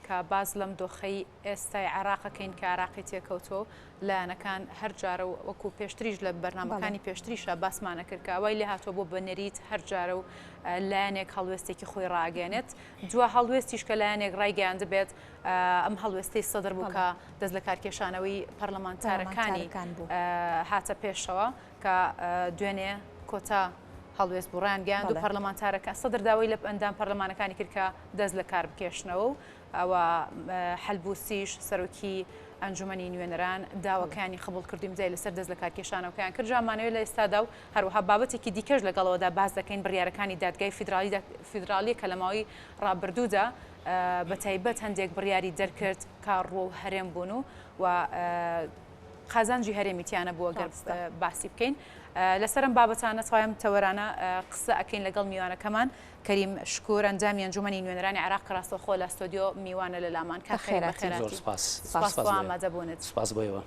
کە باز لەم دۆخەی ئێستای عێراقەکەین کە عێراقی تێکەوتۆ لایەنەکان هەر جارە و وەکو پێشتریش لە بەرنامەکانی پێشتریشە باسمانە کرد کە ئەوەی لێ هاتووە بۆ بەنێریت هەر جارە و لایەنێک هەڵوێستێکی خۆی ڕاگەێنێت دووە هەڵوێستیش کە لایەنێک ڕایگەیان دەبێت ئەم هەڵوێستەی سەدر بوو کە دەست لە کارکێشانەوەی پەرلەمانتارەکانی هاتە پێشەوە کە دوێنێ کۆتا هەڵوێست بڕیان گەیاند و پەرلەمانتارەکە سەدر داوای لە ئەندام پەرلەمانەکانی کرد کە دەست لە کار بکێشنەوە و ئەوە حەلبوسیش سەرۆکی ئەنجومەنی نوێنەران داواکانی قبول کردیم جای لەسەر دەست لە کارکێشانەوەکەیان کرد جامانەوەی لە ئێستادا و هەروەها بابەتێکی دیکەش لەگەڵەوەدا باز دەکەین بڕیارەکانی دادگای فیدرالی کە لە ماوەی ڕابردوودا بە تایبەت هەندێک بڕیاری دەرکرد کار ڕۆ و هەرێم بوون و قازانجی هەرێمیتیانە بووە گەر باسی بکەین لەسەرم بابەتانە تایم تەوەرانە قسە ئەکەین لەگەڵ میوانەکەمان کەریم شکور ئەنجامی ئەنجومەنی نوێنەرانی عێراق کە ڕاستەوخۆ لە ئەستۆدیۆ میوانە لە لامان کە خێرەتی سپاس بۆ ئامادەبوونت سپاس بۆیەوە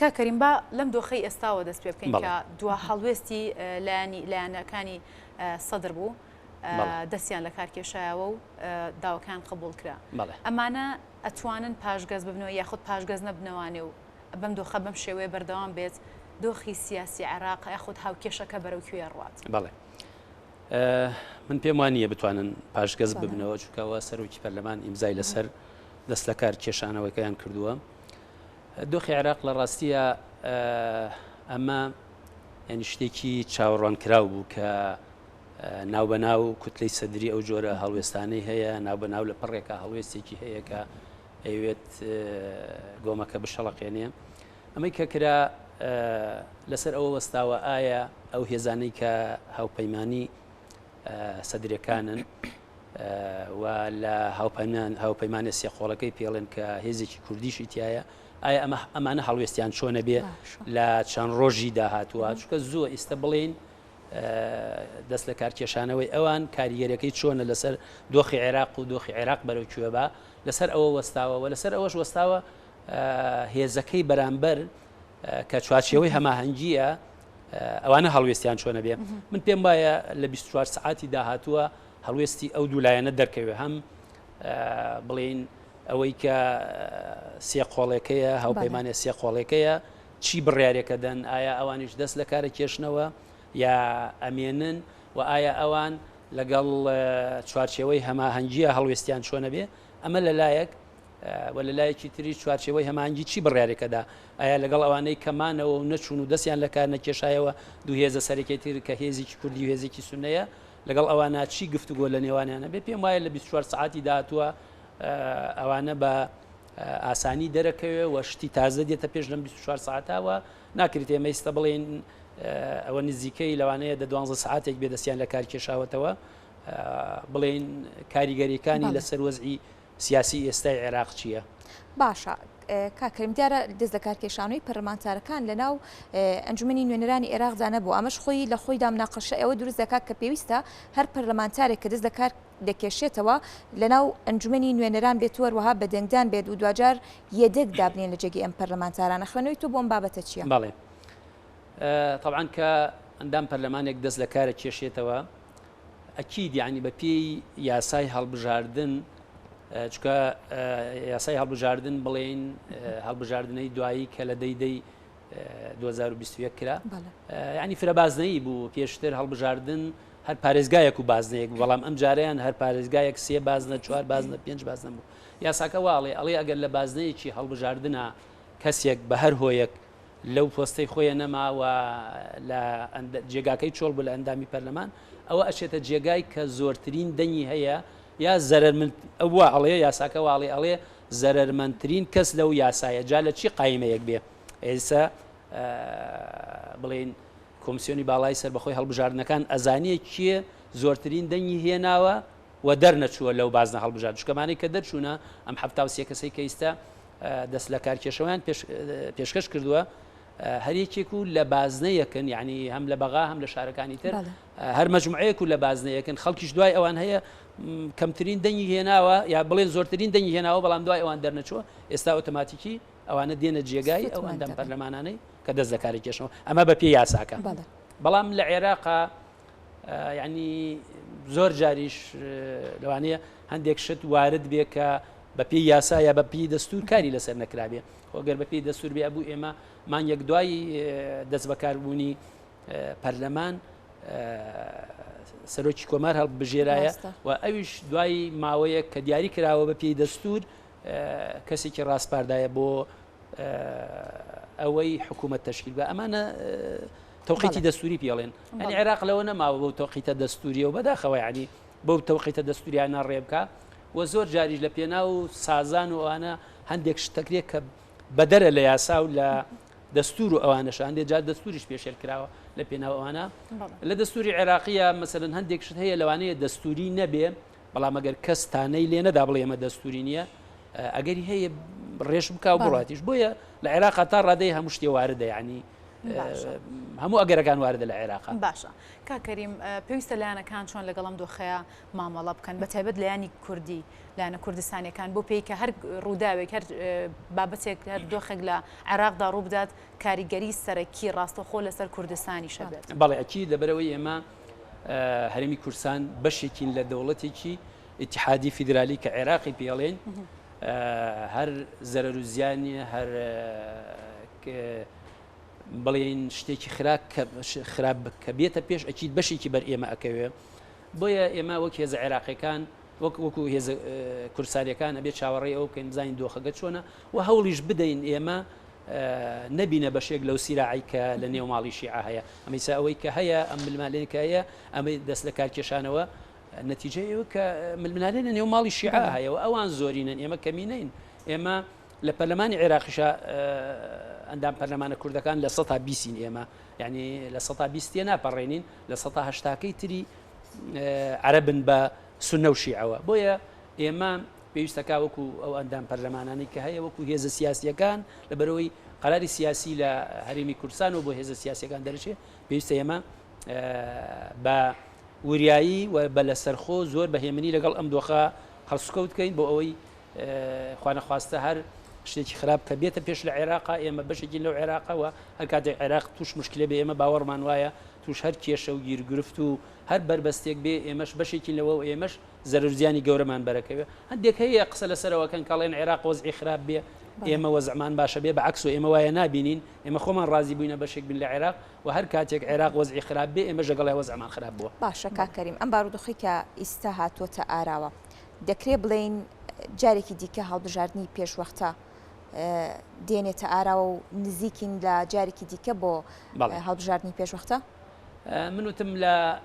کا کەریم با لەم دۆخەی ئێستاوە دەست پێ بکەین کە دوا هەڵوێستی لایەنەکانی سەدر بوو دەستیان لە کارکێشایەوە و داواکان قبول کرا ئەمانە ئەتوانن پاشگەز ببنەوە یاخود پاشگەز نەبنەوانێ و بەم دۆخە بەم شێوەیە بەردەوام بێت دۆخی سیاسی عێراق یاخود هاوکێشەکە بەرەو کوێ ڕات بەڵێ من پێم وانە بتوانن پاشگەز ببنەوە چونکەوە سەرۆکی پەرلەمان ئیمزای لەسەر دەست لە کار کێشانەوەکەیان کردووە دۆخی عێراق لە ڕاستیە ئەمە یعنی شتێکی چاوەڕوانکراو بوو کە ناوبەناو کوتلەی سەدری ئەو جۆرە هەڵوێستانەی هەیە ناوبەناو لە پڕێکە هەڵوێستێکی هەیە کە ئەوێت گۆمەکە بشەڵەقێنێ ئەمەی کە کرا لەسەر ئەوە وەستاوە ئایا ئەو هێزانەی کە هاوپەیمانی سەدرەکانن و لە هاوپەیمانە سێقۆڵەکەی پێڵێن کە هێزێکی کوردیشی تایە ئایا ئەمانە هەڵوێستیان چۆنە بێ لە چەند ڕۆژی داهاتووە چونکە زووە ئێستا بڵێن دەست لە کارکێشانەوەی ئەوان کاریگەریەکەی چۆنە لەسەر دۆخی عێراق و دۆخی عێراق بەرەو کوێ بە لەسەر ئەوە وەستاوە و لەسەر ئەوەش وەستاوە هێزەکەی بەرامبەر کە چوارچێوەی هەماهەنگیە ئەوانە هەڵوێستیان چۆنە بێ من پێم وایە لە 24 سعاتی داهاتووە هەڵوێستی ئەو دوولایەنە دەرکەوێ هەم بڵین ئەوەی کە سێ قۆڵێکەیە هاوپەیمانێ سێ قۆڵێکەیە چی بڕیارێکە دەن ئایا ئەوانیش دەست لە کارە کێشنەوە یا ئەمێنن و ئایا ئەوان لەگەڵ چوارچێوەی هەماهەنگیە هەڵوێستیان چۆنە بێ ئەمە لەلایەک و لەلایەکی تری چوارچێوەی هەماهەنگی چی بڕیارێکەدا ئایا لەگەڵ ئەوانەی کەمانەوە و نەچوون و دەستیان لە کار نەکێشایەوە دوو هێزە سەرەکیتر کە هێزێکی کوردی و هێزێکی سونەیە لەگەڵ ئەوانە چی گفتوگۆ لە نێوانیانە بێ پێم وایە لە 24 سعاتی داهاتووە ئەوانە بە ئاسانی دەرەکەوێ و شتی تازە دێتە پێش لەم 24 سعاتاوە ناکرێت ئێمە ئێستا بڵێن ئەوە نزیکەی لەوانەیە دە 12 سعاتێک بێدەستیان لە کار کێشاوەتەوە بڵێن کاریگەریەکانی لەسەر وەزعی سیاسی ئێستای عێراق چییە؟ باشە کاکەریم دیارە دەست لە کارکێشانەوەی پەرلەمانتارەکان لەناو ئەنجومەنی نوێنەرانی عێراق دانەبوو ئەمەش خۆی لە خۆیدا مناقەشە ئەوە دروست دەکات کە پێویستە هەر پەرلەمانتارێک کە دەست لە کار دەکێشێتەوە لەناو ئەنجومەنی نوێنەران بێت وەروەها بە دەنگدان بێت و دوجار یەدەک دابنێن لە جێگەی ئەم پەرلەمانتارانە خوێنەوەی تۆ بۆم بابەتە چییە؟ بەڵێ طبعاً کە ئەندام پەرلەمانێک دەست لە کارە کێشێتەوە ئەکید یعنی بە پێی یاسای هەڵبژاردن چکە یاسای هەڵبژاردن بڵێن هەڵبژاردنەی دوایی کە لە دەیدەی 2021 کرا یعنی فرەبازنەی بوو پێشتر هەڵبژاردن هەر پارێزگایەک و بازنەیەک بەڵام ئەم جاریان هەر پارێزگایەک سێ بازنە چوار بازنە پێنج بازنە بوو یاساکە واڵێ ئەڵێ ئەگەر لە بازنەیەکی هەڵبژاردنە کەسێک بە هەر هۆیەک لەو پۆستەی خۆیان نەماوە لە جێگاکەی چۆڵ بوو لە ئەندامی پەرلەمان ئەوە ئەچێتە جێگای کە زۆرترین دەنگی هەیە یا زەرمن ئەوە ئەڵێ یاساکە واڵێ ئەڵێ زەرمەندترین کەس لەو یاسایە جا لە چی قایمەیەک بێ ئێستا بڵێن کۆمسیۆنی باڵای سەربەخۆی هەڵبژاردنەکان ئەزانیە کێ زۆرترین دەنگی هێناوە و دەرنەچووە لەو بازنە هەڵبژارد چکەمانەی کە دەرچوونە ئەم 73 کەسەی کە ئێستا دەست لە کارکێشەوەیان پێشکەش کردووە هەرێکێک و لە بازنەیەکن یعنی هەم لە بەغا هەم لە شارەکانی تر هەر مەجموعەیەک و لە بازنەیەکن خەڵکیش دوای ئەوان هەیە کەمترین دەنگی هێناوە یا بڵێن زۆرترین دەنگی هێناوە بەڵام دوای ئەوان دەرنەچووە ئێستا ئۆتۆماتیکی ئەوانە دێنە جێگای ئەو ئەندام پەرلەمانانەی کە دەست لە کاری کێشەوە ئەمە بە پێی یاساکە بەڵام لە عێراقا یعنی زۆر جاریش لەوانەیە هەندێک شت وارد بێ کە بە پێی یاسا یا بە پێی دەستور کاری لەسەر نەکرابێ ئەگەر بە پێی دەستور بێ بوو ئێمە مانگێک دوایی دەست بەکاربوونی پەرلەمان سەرۆکی کۆمار هەڵبژێرایە و ئەویش دوای ماوەیە کە دیاری کراوە بە پێی دەستور کەسێکی ڕاستپاردایە بۆ ئەوەی حکوومەت تەشکیل بە ئەمانە تەوقیتی دەستوری پێڵێن ئەنی عێراق لەوە نەماوە بەو تەوقیتە دەستوریە و بەداخەوە یعنی بەو تەوقیتە دەستوریانە ڕێبکە و زۆر جاریش لە پێنا و سازان و ئەوانە هەندێک شتەکرێک کە بەدەرە لە یاسا و لە دەستور و ئەوانەش هەندێک جار دەستوریش پێشێل کراوە لە پێناوانە لە دەستوری عێراقیە مەسەرەن هەندێک شت هەیە لەوانەیە دەستوری نەبێ بەڵام ئەگەر کەستانەی لێ نەدا بڵێ ئەمە دەستوری نییە ئەگەری هەیە ڕێش بکاو بڕاتیش بۆیە لە عێراق تا ڕادەی هەموو شتێ واردە یعنی هەموو ئەگەرەکان واردە لە عێراق باشە کاکەریم پێویستە لایەنەکان چۆن لەگەڵم دۆخەیە مامەڵە بکەن بە تایبەت لایانی کوردی لایەنە کوردستانیەکان بۆ پێی کە هەر ڕووداوێک هەر بابەتێک هەر دۆخێک لە عێراقدا ڕوو بدات کاریگەری سەرەکی ڕاستەخۆ لەسەر کوردستانی شەبێت بەڵێ ئەکی دەبەرەوەی ئێمە هەرێمی کورسان بەشێکین لە دەوڵەتێکی ئیتیحادی فیدرالی کە عێراقی پێڵێن هەر زەرەر و زیانیە هەر بڵێن شتێکی خراپ کە بێتە پێش ئەچیت بەشێکی بەر ئێمە ئەکەوێ بۆیە ئێمە وەک هێزە عێراقیەکان وەکو هێزە کورساریەکان ئەبێت چاوەڕێ ئەو بکەین بزانین دۆخەکە چۆنە و هەوڵیش بدەین ئێمە نەبینە بەشێک لەو سیراعی کە لە نێو ماڵی شیعە هەیە ئەمەیسا ئەوەی کە هەیە ئەم ملمالێنکە هەیە ئەمە دەست لە کارکێشانەوە نەتیجەیەوە کە ملمالێن لە نێو ماڵی شیعە هەیە و ئەوان زۆرینن ئێمە کەمینەین ئێمە لە پەرلەمانی عێراقیشە ئەندام پەرلەمانە کوردەکان لە 120 ئێمە یعنی لە 120 ناپەڕێنین لە 180 تری عەرەبن بە سونە و شیعەوە بۆیە ئێمە پێویستەکە وەکو ئەو ئەندام پەرلەمانانی کە هەیە وەکو هێزە سیاسیەکان لەبەرەوەی قەراری سیاسی لە هەرێمی کوردستان و بۆ هێزە سیاسیەکان دەرەچێت پێویستە ئێمە بە وریایی و بە لەسەرخۆ زۆر بەهێمنی لەگەڵ ئەم دۆخە هەڵسوکەوت بکەین بۆ ئەوەی خوانەخواستە هەر شتێکی خراپ کە بێتە پێش لە عێراقا ئێمە بەشێکی لەو عێراقەوە هەر کاتێک عێراق توش مشکلە بێ ئێمە باوەڕمان وایە توش هەر کێشە و گیرگرفت و هەر بربەستێک بێ ئێمەش بەشێکی لەوە و ئێمەش زەرزیانی گەورەمان بەرەکەوێ هەندێک هەیە قسە لەسەرەوەکەن کاڵێن عێراق وەزعی خراپ بێ ئێمە وەزعمان باشە بێ بەعکس و ئێمە وایە نابینین ئێمە خۆمان ڕازی بووینە بەشێک بین لە عێراق و هەر کاتێک عێراق وەزعی خراپ بێ ئێمە ژەگەڵای وەزعمان خراپ بووە باشە کاکەریم ئەم بارودۆخی کە ئیستا هاتووەتە ئاراوە دەکرێت بڵێن جارێکی دیکە هەڵبژاردننی پێشوەختە دێنێتە ئاراوە و نزیکین لە جارێکی دیکە بۆ هەڵبژاردننی پێشوەختە من وتم لە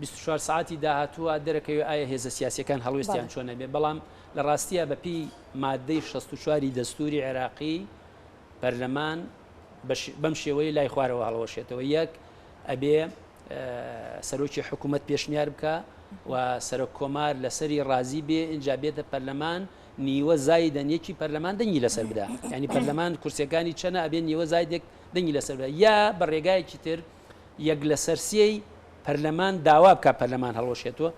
24 ساعتی داهاتووە دەرەکەوێ ئایا هێزە سیاسیەکان هەڵوێستیان چۆنە بێ بەڵام لە ڕاستیە بەپی مادەی 64 دەستوری عێراقی پەرلەمان بەم شێوەی لای خوارەوە هەڵەوەشێتەوە یەک ئەبێ سەرۆکی حکوومەت پێشنیار بکە و سەرۆک کۆمار لەسەری ڕازی بێ اینجا بێتە پەرلەمان نیوە زایدەنیەکی پەرلەمان دەنگی لەسەر بدا ینی پەرلەمان کورسەکانی چەنە ئەبێ نیوە زایدێک دەنگی لەسەر بدا یا بە ڕێگایەکی تر یەک لە سەرسیەی پەرلەمان داوا بکە پەرلەمان هەڵۆشێتەوە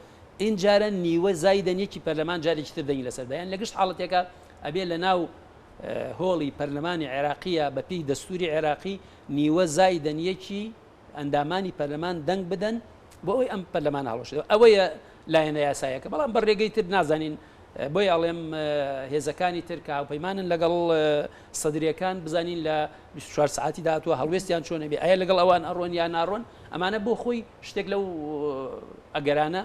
اینجارە نیوە زایدەنیەکی پەرلەمان جارێکی تر دەنگی لەسەر بدا یان لە گشت حاڵەتێکە ئەبێ لە ناو هۆڵی پەرلەمانی عێراقیە بە پێی دەستوری عێراقی نیوە زایدەنیەکی ئەندامانی پەرلەمان دەنگ بدەن بۆ ئەوەی ئەم پەرلەمان هەڵۆشێتەوە ئەوەیە لایەنە یاسایەکە بەڵام بە ڕێگەی تر نازانین بۆی ئەڵێم هێزەکانی تر کە هاوپەیمانن لەگەڵ سەدرریەکان بزانین لە 24 ساعتی داهاتوە هەڵوێستیان چۆنە بێ ئایا لەگەڵ ئەوان ئەڕۆن یان ناڕۆن ئەمانە بۆ خۆی شتێک لەو ئەگەرانە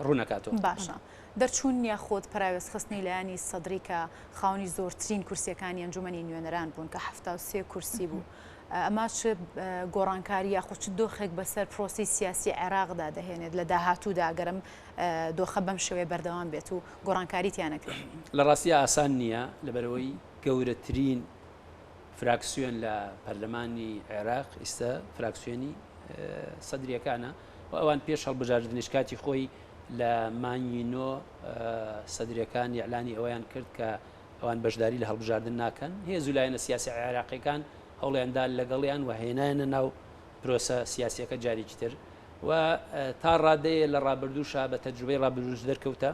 ڕوونەکاتەوە باشە دەرچوون یاخۆت پراوێست خستنی لایانی سەدری کە خاوەنی زۆرترین کورسیەکانی ئەنجومەنی نوێنەران بوون کە 73 کورسی بوو ئەمە چ گۆڕانکاری یاخۆ چ دۆخێک بەسەر پرۆسی سیاسی عێراقدا دەهێنێت لە داهاتوودا گەرم دۆخە بەم شێوەیە بەردەوام بێت و گۆڕانکاریتیانەکرێت لە ڕاستی ئاسان نییە لەبەرەوەی گەورەترین فراکسیۆن لە پەرلەمانی عێراق ئێستا فراکسیۆنی سەدرریەکانە و ئەوان پێش هەڵبژاردنیش کاتی خۆی لە مانگینۆ سەدرریەکان یعلانی ئەویان کرد کە ئەوان بەشداری لە هەڵبژاردن ناکەن هێز و لایەنە سیاسی عێراقیەکان هەوڵیاندا لەگەڵیان و هێنانە ناو پرۆسە سیاسیەکە جارێکی تر و تا ڕادەیە لە ڕابردووشە بە تەجروبەی ڕابردوش دەرکەوتە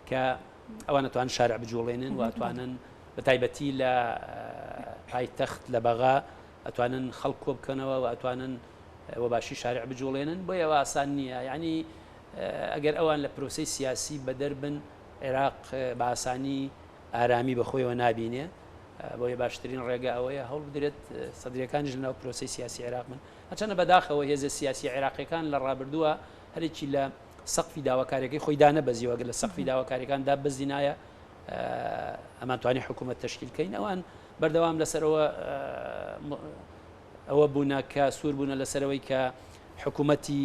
کە ئەوان ئەتوان شارع بجوڵێنن و ئەتوانن بە تایبەتی لە پایتەخت لە بەغا ئەتوانن خەڵک کۆ بکەنەوە و ئەتوانن وە باشی شارع بجوڵێنن بۆ ئەوە ئاسان نییە یعنی ئەگەر ئەوان لە پرۆسەی سیاسی بەدەربن عێراق بە ئاسانی ئارامی بەخۆیەوە نابینێ بۆیە باشترین ڕێگە ئەوەیە هەوڵ بدرێت سەدرەکانیش لەناو پرۆسی سیاسی عێراق من هەچەنە بەداخەوە هێزە سیاسی عێراقیەکان لە ڕابردووە هەرێکی لە سەقفی داواکاریەکەی خۆی دانەبەزیوەگە لە سەقفی داواکاریەکاندا بەزینایە ئەمان توانی حکوومەت تشکیلکەین ئەوان بەردەوام لەسەرەوە ئەوە بوونە کە سوور بوونە لەسەرەوەی کە حکوومەتی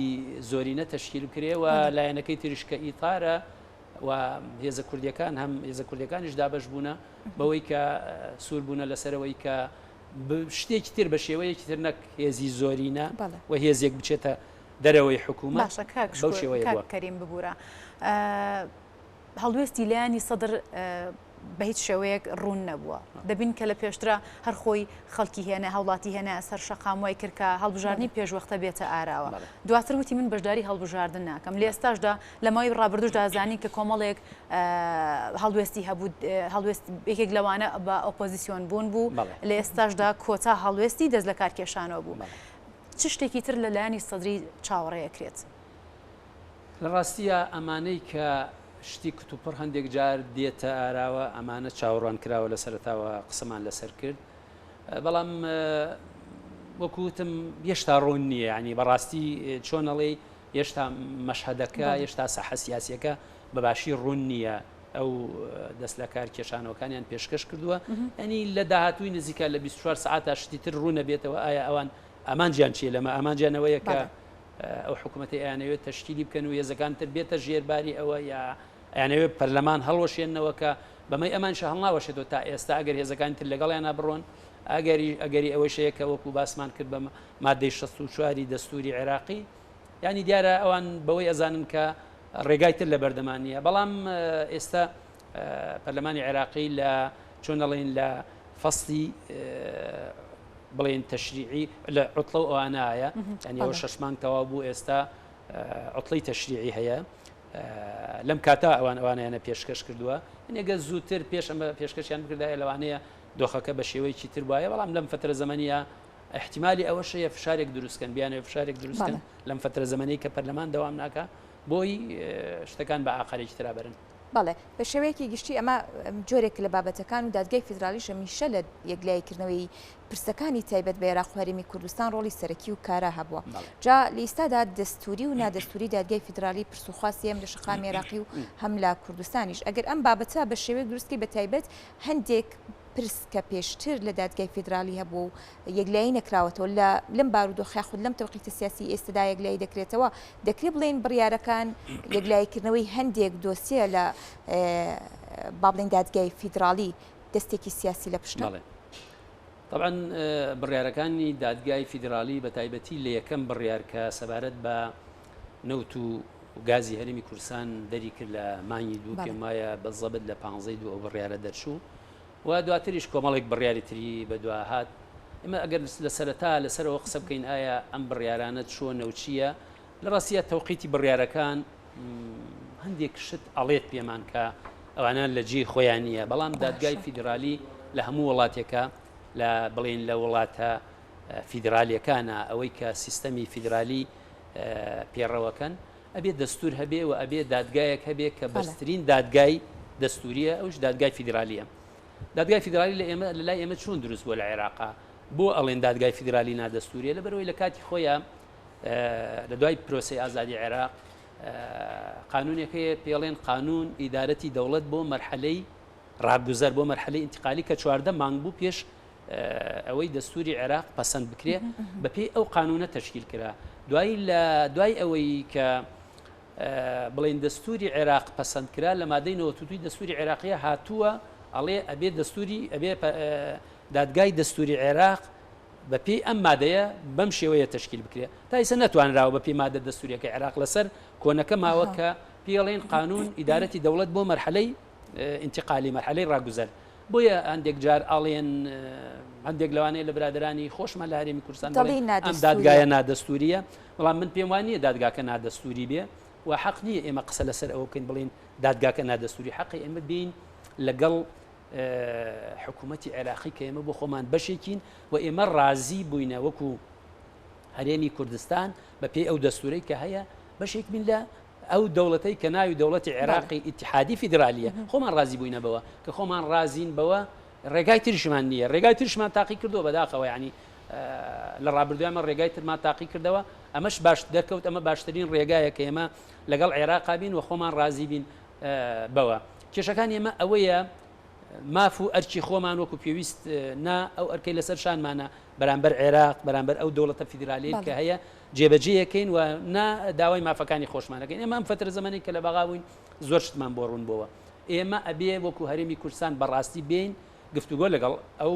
زۆرینە تشکیل کرێەوە لایەنەکەی تریشکە ئیتارە و هێزە کوردیەکان هەم هێزە کوردیەکانیش دابش بوونە بەوەی کە سوور بوونە لەسەرەوەی کە شتێکی تر بە شێوەیەکی تر نەک هێزی زۆرینە و هێزێک بچێتە دەرەوەی حکوومەت بەو شێوەیە کەریم ببوورە هەڵوێستی لایانی سەدر بە هیچ شێوەیەک ڕوون نەبووە دەبین کە لە پێشترا هەر خۆی خەڵکی هێنە هەوڵاتی هێنە سەر شەقام وای کردکە هەڵبژاردننی پێشوەختە بێتە ئاراوە دواتر وتی من بەشداری هەڵبژاردن ناکەم لە ئێستاشدا لە ماوەی ڕابردوشدا زانی کە کۆمەڵێک هەڵوێستی هەبوو هەڵوێست یەکێک لەوانە بە ئۆپۆزیسیۆن بوون بوو لە ئێستاشدا کۆتا هەڵوێستی دەست لە کارکێشانەوە بوو چ شتێکی تر لە لایانی سەدری چاوەڕێیەکرێت لە ڕاستیە ئەمانەی کە شتی کتوپڕ هەندێک جار دێتە ئاراوە ئەمانە چاوەڕوان کراوە لە سەرتاوە قسەمان لەسەر کرد بەڵام وەکوتم هێشتا ڕوون نییە ینی بەڕاستی چۆنەڵێ هێشتا مەشهەدەکە هێشتا ساحە سیاسیەکە بەباشی ڕوون نییە ئەو دەست لە کار کێشانەوەکانیان پێشکەش کردووە ئەنی لە داهاتووی نزیکە لە 24 ساعت شتی تر ڕوونە بێتەوە ئایا ئەوان ئامانجیان چیە لەمە ئامانجیانەوەیە کە ئەو حکوومەتی ئەیانەوێت تشکیلی بکەن و هێزەکان تر بێتە ژێرباری ئەوە یا ئەیانەوێت پەرلەمان هەڵوەشێنەوە کە بەمەی ئەمانش هەڵناوەشێتەوە تا ئێستا ئەگەر هێزەکان تر لەگەڵیانە بڕۆن ئەگەری ئەوەی شەیە کە وەکو باسمان کرد بە مادەی 64 دەستوری عێراقی ینی دیارە ئەوان بەوەی ئەزانن کە ڕێگای تر لە بەردەمانیە بەڵام ئێستا پەرلەمانی عێراقی لە چۆنەڵێن لە فەسڵی بڵێن تەشریعی لە عوتڵە و ئەوانایە ئەنی ئەوە 6 مانگ تەواو بوو ئێستا عوتڵی تەشریعی هەیە لەم کاتا ئەوانیانە پێشکەش کردووە ئەگە زووتر پێش ئەمە پێشکەشیان بکردایە لەوانەیە دۆخەکە بە شێوەیەکی تر وایە بەڵام لەم فترە زەمەنیە احتیمالی ئەوە شەیە فشارێک دروستکەن بیانێ فشارێک دروستکەن لەم فترە زەمەنی کە پەرلەمان دەوام ناکە بۆی شتەکان بە ئاخرێکی ترابەرن بەڵێ بە شێوەیەکی گشتی ئەمە جۆرێک لە بابەتەکان و دادگای فیدرالیش میشە لە یەکلایکردنەوەی پرسەکانی تایبەت بە عێراق و هەرێمی کوردستان ڕۆڵی سەرەکی و کارا هەبووە جا لە ئێستادا دەستوری و نادەستوری دادگای فیدرالی پرسوخواسی هەم لە شەقامی عێراقی و هەم لە کوردستانیش ئەگەر ئەم بابەتە بە شێوەیەک دروستکەی بە تایبەت هەندێک پرس کە پێشتر لە دادگای فیدرالی هەبوو و یەکلایی نەکراوەتەوە لەم بارودۆخی خود لەم تەوقیتە سیاسی ئێستادا یەکلایی دەکرێتەوە دەکرێت بڵێن بڕیارەکان یەکلاییکردنەوەی هەندێک دۆسیە لە با بڵێن دادگای فیدرالی دەستێکی سیاسی لە پشتە طبعا بڕیارەکانی دادگای فیدرالی بە تایبەتی لە یەکەم بڕیار کە سەبارەت بە نەوت و گازی هەرێمی کوردستان دەری کرد لە مانگی دوو پێم وایە بەزەبت لە 15 ئەو بڕیارە دەرچوو و دواتریش کۆمەڵێک بڕیاری تری بە دوهات ئمە ئەگەر لە سەرەتا لەسەرەوە قسە بکەین ئایا ئەم بڕیارانە چۆن نەوچیە لە ڕاستیە تەوقیتی بڕیارەکان هەندێک شت ئەڵێت پێمان کە ئەوانە لە جێ خۆیان نییە بەڵام دادگای فیدرالی لە هەموو وڵاتێکە لە بڵێن لە وڵاتە فیدرالیەکانە ئەوەی کە سیستەمی فیدرالی پێڕەوەکەن ئەبێت دەستور هەبێ و ئەبێت دادگایەک هەبێ کە بەسترین دادگای دەستوریە ئەوش دادگای فیدرالیە دادگای فیدرالی لە ئێمە لە لای ئێمە چۆن دروست بووە لە عێراقا بۆ ئەڵێن دادگای فیدرالی نادەستوریە لەبەرەوەی لە کاتی خۆیان لە دوای پرۆسی ئازادی عێراق قانونێکەیە پێڵێن قانون ئیدارەتی دەوڵەت بۆ مەرحەلەی ڕابگوزەر بۆ مەرحەلەی انتقالی کە 14 مانگ بوو پێش ئەوەی دەستوری عێراق پەسەند بکرێ بەپێی ئەو قانونە تشکیل کرا دوای ئەوەی کە بڵێن دەستوری عێراق پەسەند کرا لە مادەی 92 دەستوری عێراقیە هاتووە ئەڵێ ئەبێ دەستوری ئەبێ دادگای دەستوری عێراق بەپێی ئەم مادەیە بەم شێوەیە تشکیل بکرێت تا ئێستا نەتوانراوە بەپێی مادە دەستوریەکە عێراق لەسەر کۆنەکە ماوە کە پێڵێن قانون ئیدارەتی دەوڵەت بۆ مەرحەلەی انتقالی مەرحەلەی ڕاگوزەر بۆیە هەندێک جار ئاڵێن هەندێک لەوانەیە لە برادرانی خۆشمان لە هەرێمی کوردستان ئەم دادگایە نادەستوریە بەڵام من پێم وانییە دادگاکە نادەستوری بێ و حەق نییە ئێمە قسە لەسەر ئەوە بکەین بڵین دادگاکە نادەستوری حەقی ئێمە بین لەگەڵ حکوومەتی عێراقی کە ئێمە بۆ خۆمان بەشێکین و ئێمە ڕازی بووینە وەکو هەرێمی کوردستان بە پێی ئەو دەستورەی کە هەیە بەشێک بین لە ئەو دەوڵەتەی کە ناوی دەوڵەتی عێراقی ئیتحادی فیدرالیە خۆمان ڕازی بووینەوە کە خۆمان ڕازین بەوە ڕێگای تریشمان نییە ڕێگای تریشمان تاقی کردو بەداخەوە ینی لە ڕابردویانمە ڕێگای ترمان تاقی کردەوە ئەمەش باش دەکەوت ئەمە باشترین ڕێگایە کە ئێمە لەگەڵ عێراقا بین و خۆمان ڕازی بین بەوە کێشەکان ئێمە ئەوەیە ماف و ئەرچی خۆمان وەکو پێویست نا ئەو ئەرکەی لەسەر شانمانە بەرامبەر عێراق بەرامبەر ئەو دەوڵەتە فیدرالی کە هەیە جێبەجێیەکەین و نا داوای مافەکانی خۆشمانەکەین ئێمە ئەم فترە زەمانی کە لە بەغاوین زۆر شتمان بۆ ڕوون بووە ئێمە ئەبێ وەکو هەرێمی کوردستان بەڕاستی بین گفتوگۆ لەگەڵ ئەو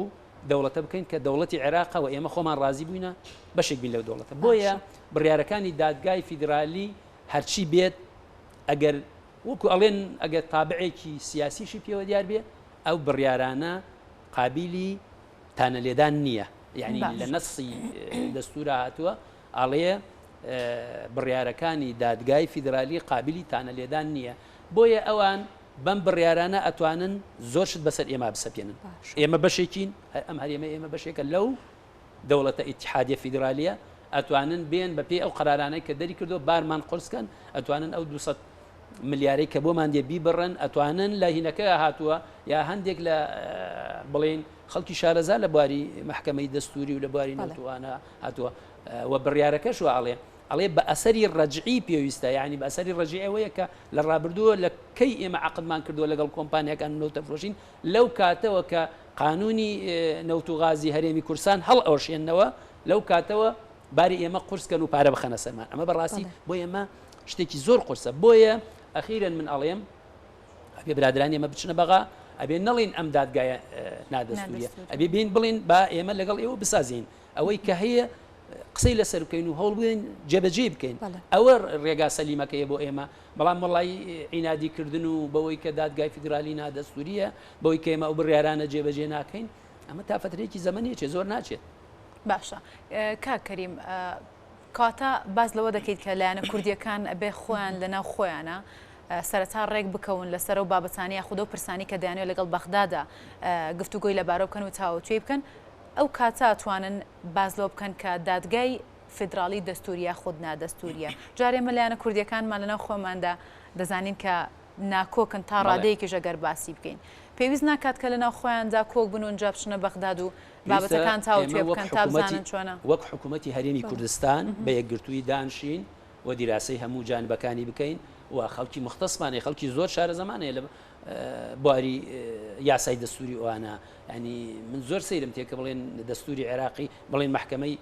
دەوڵەتە بکەین کە دەوڵەتی عێراقەوە ئێمە خۆمان ڕازی بووینە بەشێک بین لەو دەوڵەتە بۆیە بڕیارەکانی دادگای فیدرالی هەرچی بێت ئەگەر وەکو ئەڵێن ئەگەر تابعێکی سیاسیشی پێوە دیار بێ ئەو بڕیارانە قابلی تانەلێدان نییە یعنی لە نەسی دەستورە هاتووە ئاڵەیە بڕیارەکانی دادگای فیدرالی قابلی تانەلێدان نییە بۆیە ئەوان بەم بڕیارانە ئەتوانن زۆرشت بەسەر ئێمە بسەپێنن ئێمە بەشێکین ئەم هەرێمە ئێمە بەشێکە لەو دەوڵەتە ئیتحادیە فیدرالیە ئەتوانن بێن بە پێی ئەو قرارانەی کە دەری کردو بارمان قرسکەن ئەتوانن ئەو 200 ملیارەی کە بۆمان دێ بیبڕن ئەتوانن لە هینەکە هاتووە یا هەندێک لە بڵێن خەڵکی شارەزا لە بواری محکەمەی دەستوری و لە بواری نەوتوانە هاتووە و بڕیارەکەش ئەڵێ بە ئەسەری ڕەجعی پێویستە یعنی بە ئەسەری ڕەجعی ئەوەیە کە لە ڕابردووە لە کەی ئێمە عقدمان کردووە لەگەڵ کۆمپانیەکان نەوتەفرۆشین لەو کاتەوە کە قانونی نەوت و غازی هەرێمی کوردستان هەڵ ئەوشێنەوە لەو کاتەوە باری ئێمە قورسکەن و پارە بخەنە سەرمان ئەمە بەڕاستی بۆ ئێمە شتێکی زۆر قورسە بۆیە ئەخیرن من ئەڵێم ئەبێ برادرانی ئێمە بچنە بەغا ئەبێ نەڵین ئەم دادگایە نادەستوریە ئەبێ بین بڵین با ئێمە لەگەڵ ئێوە بسازین ئەوەی کە هەیە قسەی لەسەر بکەین و هەوڵ بێن جێبەجێ بکەین ئەوە ڕێگا سەلیمەکەیە بۆ ئێمە بەڵام وڵی عینادیکردن و بەوەی کە دادگای فیدرالی نادەستوریە بەوەی کە ئێمە ئەو بڕیارانە جێبەجێ ناکەین ئەمە تا فترەیەکی زەمەنێکی زۆر ناچێت باشە کاکەریم کاتە باز لەوە دەکەیت کە لایەنە کوردیەکان بێ خۆیان لەناو خۆیانە سەرەتا ڕێک بکەون لەسەر و بابەتانەیە خودە و پرسانی کە دەیانێت لەگەڵ بەغدادا گفتوگۆی لەبارە بکەن و تاوتوێ بکەن ئەو کاتە ئەتوانن بازلۆ بکەن کە دادگای فیدرالی دەستوریە خود نادەستوریە جارێ مە لایەنە کوردیەکانمان لەناو خۆماندا دەزانین کە ناکۆکن تا ڕادەیەکیش ئەگەر باسی بکەین پێویست ناکات کە لەناو خۆیاندا کۆک بن و ئەنجا بچنە بەغداد و بابەتەکان تاوتوێ بکەن تا بزانن چۆنە وەک حکوومەتی هەرێمی کوردستان بە یەکگرتووی دانشین و دیراسەی هەموو جانبەکانی بکەین و خەڵکی مختصمانەیە خەڵکی زۆر شارە زمانەیە لە بواری یاسای دەستوری ئەوانە ینی من زۆر سەیرم تێکە بڵێن دەستوری عێراقی بڵێن محکەمەی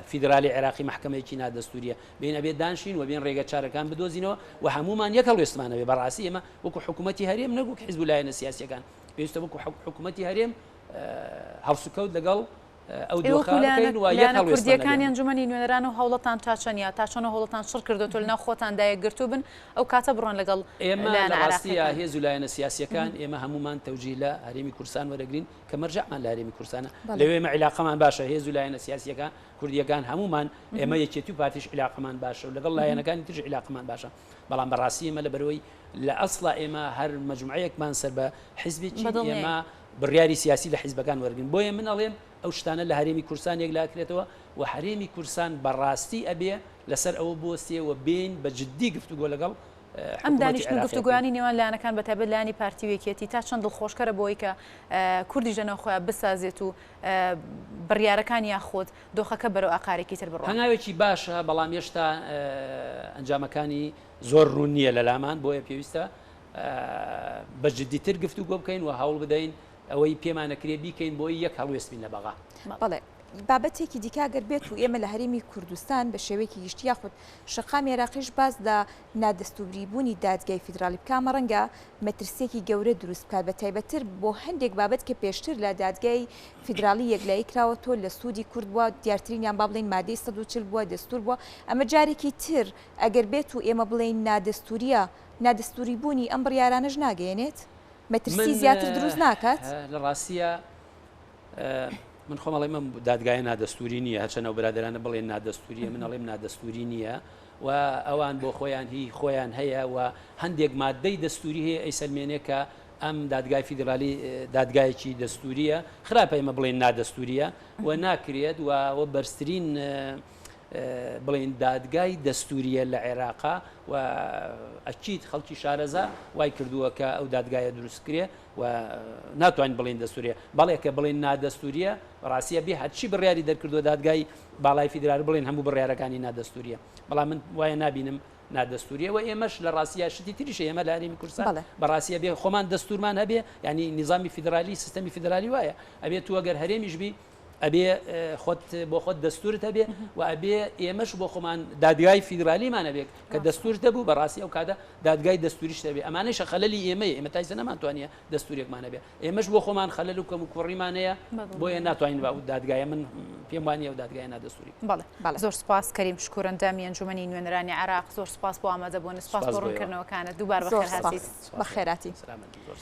فیدرالی عێراقی محکەمەیەکی نادەستوریە بین ئەبێت دانشین و بین ڕێگە چارەکان بدۆزینەوە و هەمومان یەک هەڵوێستمانەوێ بەڕاستی ئێمە وەکو حکوومەتی هەرێم نەبوو کە حیزب لایەنە سیاسیەکان پێویستە وەکو حکوومەتی هەرێم هەڵسوکەوت لەگەڵ ئەو دۆخەکەین و یەک کوردیەکانی ئەنجومەنی نوێنەران و هەوڵەتان تا چەندە تا چۆن هەوڵەتان شڕ کردوتۆ لەناو خۆتاندا یەکگرتوو بن ئەو کاتە بڕۆن لەگەڵ ئێمە ڕاستیە هێز و لایەنە سیاسیەکان ئێمە هەمومان تەوجیه لە هەرێمی کوردستان وەرەگرین کە مەرجەعمان لە هەرێمی کوردستانە لەوێمە عیلاقەمان باشە هێز و لایەنە سیاسیەکان کوردیەکان هەمومان ئێمە یەکێتی و پارتیش عیلاقەمان باشە و لەگەڵ لایەنەکانی تر عیلاقەمان باشە بەڵام بەڕاستی ئێمە لەبەرەوەی لە ئەسڵا ئێمە هەر مەجموعەیەکمان سەر بە حیزبێکی ئێمە بڕیاری سیاسی لە حیزبەکان وەرگن بۆیە من ئەڵێم ئەو شتانە لە هەرێمی کوردستان یەکلاکرێتەوە و هەرێمی کوردستان بەڕاستی ئەبێ لەسەر ئەوە بۆستێ و بین بە جددی گفتوگۆ لەگەڵ ئەم دانیشتن گفتوگویانی نێوان لایەنەکان بەتایبەت لایەنی پارتیوێکێتی تا چەند دڵخۆشکەرە بۆی کە کوردی ژەنە خۆیان بسازێت و بڕیارەکان یاخۆت دۆخەکە بەرەو ئاقارێکی تر بڕۆ هەنگاوێکی باشە بەڵام هێشتا ئەنجامەکانی زۆر ڕوون نییە لە لامان بۆیە پێویستە بە جددیتر گفتوگۆ بکەین و هەوڵ بدەین ئەوەی پێمانەکرێ بیکەین بۆی یەک هەڵوێستبین لە بەغا بەڵێ بابەتێکی دیکاگەر بێت و ئێمە لە هەرێمی کوردستان بە شێوەیەکی گشتی یاخود شقامی عێراقیش باز لە نادەستوریبوونی دادگای فیدرالی بکامە ڕەنگە مەترسێکی گەورە دروست بکات بە تایبەتر بۆ هەندێک بابەت کە پێشتر لە دادگای فیدرالی یەکلایی کراوەتۆ لە سوودی کورد بووە دیارترینیان با بڵین مادەی 140 بووە دەستور بووە ئەمە جارێکی تر ئەگەر بێت و ئێمە بڵین نادەستوریە نادەستوریبوونی ئەم بڕیارانەش ناگەێنێت مەترسی زیاتر دروست ناکات لە ڕاستیە من خۆمەڵی من دادگای نادەستوری نییە هەچەنە برادرانە بڵێن نادەستوریە من ئەڵێم نادەستوری نییە و ئەوان بۆ خۆیان هی خۆیان هەیە و هەندێک مادەی دەستوری هەیە ئەیسەلمێنێ کە ئەم دادگای فیدرالی دادگایەکی دەستوریە خراپە ئێمە بڵێن نادەستوریە و ناکرێت و بەرزترین بڵین دادگای دەستوریە لە عێراقا و ئەچیت خەڵکی شارەزا وای کردووە کە ئەو دادگایە دروستکرێ و ناتوانین بڵین دەستوریە بەڵێ کە بڵین نادەستوریە ڕاستیە بێ هەرچی بڕیاری دەرکردووە دادگای باڵای فیدرال بڵین هەموو بڕیارەکانی نادەستوریە بەڵام من وایە نبینم نادەستوریە و ئێمەش لە ڕاستیە شتی تریش ئێمە لە هەرێمی کوردستان بەڕاستیە بێ خۆمان دەستورمان هەبێ ینی نظامی فیدرالی سیستەمی فیدرالی وایە ئەبێ تو ئەگەر هەرێمیش بی ئەبێ خۆت بۆ خۆت دەستورت هەبێ و ئەبێ ئێمەش بۆ خۆمان دادگای فیدرالیمان هەبێت کە دەستور دەبوو بەڕاستی ئەو کاتە دادگای دەستوریش دەبێ ئەمانەش خەلەلی ئێمە تایزە نەمانتوانێت دەستورێکمان هەبێ ئێمەش بۆ خۆمان خەلەل و کەم و کوڕیمانەیە بۆیە ناتوانین بە دادگایە من پێم وانە ئەو دادگایە نادەستوری بەڵێ زۆر سپاس کەریم شکورەندامی ئەنجومەنی نوێنەرانی عێراق زۆر سپاس بۆ ئامادەبوونە سپاس بۆ ڕوونکردنەوەکانت دووبار بەخێر هاتیت بەخێراتی.